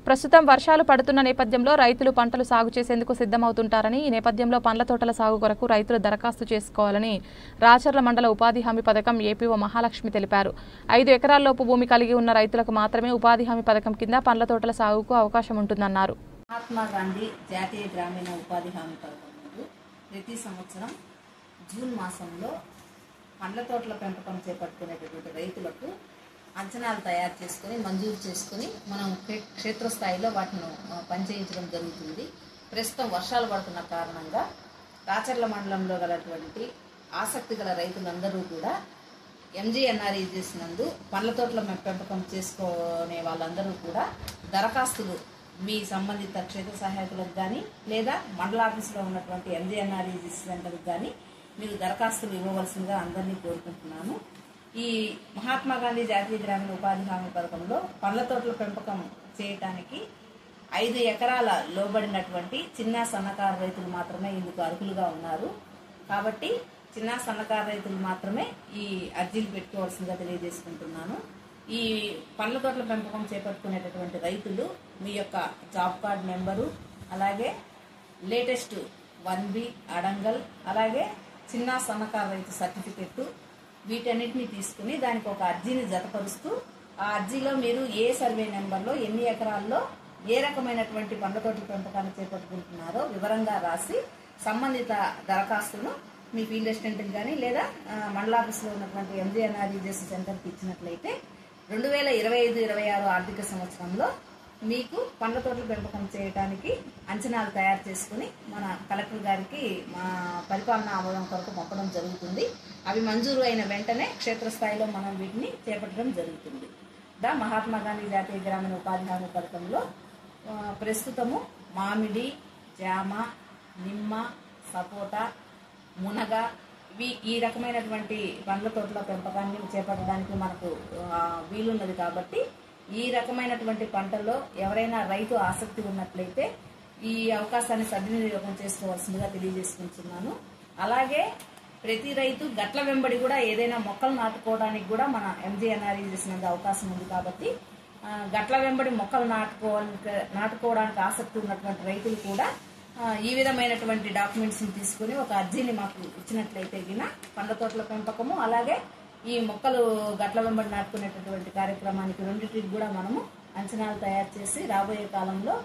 ప్రస్తుతం వర్షాలు పడుతున్న నేపథ్యంలో రైతులు పంటలు సాగు చేసేందుకు సిద్ధమవుతుంటారని ఈ నేపథ్యంలో పండ్ల తోటల సాగు కొరకు రైతులు దరఖాస్తు చేసుకోవాలని రాచర్ల మండల ఉపాధి హామీ పథకం ఏపీఓ మహాలక్ష్మి తెలిపారు. 5 ఎకరాల్లోపు భూమి కలిగి ఉన్న రైతులకు మాత్రమే ఉపాధి హామీ పథకం కింద పండ్ల తోటల సాగుకు అవకాశం ఉంటుందన్నారు. మహాత్మా గాంధీ జాతీయ గ్రామీణ ఉపాధి హామీ పథకం ప్రతి సంవత్సరం జూన్ మాసంలో పండ్ల తోటల పెంపకం చేపట్టుకునేటటువంటి రైతులకు అంచనాలు తయారు చేసుకొని మంజూరు చేసుకొని మనం క్షేత్రస్థాయిలో వాటిని పనిచేయించడం జరుగుతుంది. ప్రస్తుతం వర్షాలు పడుతున్న కారణంగా రాచర్ల మండలంలో గలటువంటి ఆసక్తి గల రైతులందరూ కూడా ఎంజీఎన్ఆర్ఈజీఎస్ నందు పండ్ల తోటల పెంపకం చేసుకునే వాళ్ళందరూ కూడా దరఖాస్తులు మీ సంబంధిత క్షేత్ర సహాయకులకు కానీ లేదా మండల ఆఫీసులో ఉన్నటువంటి ఎంజీఎన్ఆర్ఈజీఎస్ సెంటర్కి కానీ మీరు దరఖాస్తులు ఇవ్వవలసిందిగా అందరినీ కోరుకుంటున్నాను. ఈ మహాత్మా గాంధీ జాతీయ గ్రామీణ ఉపాధి హామీ పథకంలో పండ్ల తోటల పెంపకం చేయటానికి 5 ఎకరాల లోబడినటువంటి చిన్న సన్నకారు రైతులు మాత్రమే ఇందుకు అర్హులుగా ఉన్నారు. కాబట్టి చిన్న సన్నకారు రైతులు మాత్రమే ఈ అర్జీలు పెట్టుకోవాల్సిందిగా తెలియజేసుకుంటున్నాను. ఈ పండ్ల తోటల పెంపకం చేపట్టుకునేటటువంటి రైతులు మీ యొక్క జాబ్ కార్డ్ నెంబరు, అలాగే లేటెస్ట్ 1B అడంగల్, అలాగే చిన్న సన్నకారు రైతు సర్టిఫికెట్ వీటన్నిటిని తీసుకుని దానికి ఒక అర్జీని జతపరుస్తూ ఆ అర్జీలో మీరు ఏ సర్వే నెంబర్లో ఎన్ని ఎకరాల్లో ఏ రకమైనటువంటి పండ్ల తోటల పెంపకాన్ని చేపట్టుకుంటున్నారో వివరంగా రాసి సంబంధిత దరఖాస్తును మీ ఫీల్డ్ అసిస్టెంట్కి కానీ లేదా మండల ఆఫీసులో ఉన్నటువంటి ఎంజీఎన్ఆర్ఈజీఎస్ సెంటర్కి ఇచ్చినట్లయితే 2025-26 ఆర్థిక సంవత్సరంలో మీకు పండ్ల తోటల పెంపకం చేయడానికి అంచనాలు తయారు చేసుకుని మన కలెక్టర్ గారికి మా పరిపాలనా ఆమోదం కొరకు పంపడం జరుగుతుంది. అవి మంజూరు అయిన వెంటనే క్షేత్రస్థాయిలో మనం వీటిని చేపట్టడం జరుగుతుంది. మహాత్మా గాంధీ జాతీయ గ్రామీణ ఉపాధి హామీ పథకంలో ప్రస్తుతము మామిడి, జామ, నిమ్మ, సపోటా, మునగ ఈ రకమైనటువంటి పండ్ల తోటల పెంపకాన్ని చేపట్టడానికి మనకు వీలున్నది. కాబట్టి ఈ రకమైనటువంటి పంటల్లో ఎవరైనా రైతు ఆసక్తి ఉన్నట్లయితే ఈ అవకాశాన్ని సద్వినియోగం చేసుకోవాల్సిందిగా తెలియజేసుకుంటున్నాను. అలాగే ప్రతి రైతు గట్ల వెంబడి కూడా ఏదైనా మొక్కలు నాటుకోవడానికి కూడా మన ఎంజీఎన్ఆర్ఈజీఎస్ నందు అవకాశం ఉంది. కాబట్టి గట్ల వెంబడి మొక్కలు నాటుకోవడానికి ఆసక్తి ఉన్నటువంటి రైతులు కూడా ఈ విధమైనటువంటి డాక్యుమెంట్స్ని తీసుకుని ఒక అర్జీని మాకు ఇచ్చినట్లయితే గిన పండ్ల తోటల పెంపకము అలాగే ఈ మొక్కలు గట్ల వెంబడి నాటుకునేటటువంటి కార్యక్రమానికి రెండింటికి కూడా మనము అంచనాలు తయారు చేసి రాబోయే కాలంలో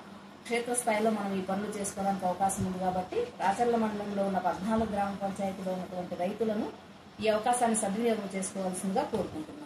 క్షేత్రస్థాయిలో మనం ఈ పనులు చేసుకోవడానికి అవకాశం ఉంది. కాబట్టి రాచర్ల మండలంలో ఉన్న 14 గ్రామ పంచాయతీలో ఉన్నటువంటి రైతులను ఈ అవకాశాన్ని సద్వినియోగం చేసుకోవాల్సిందిగా కోరుకుంటున్నాను.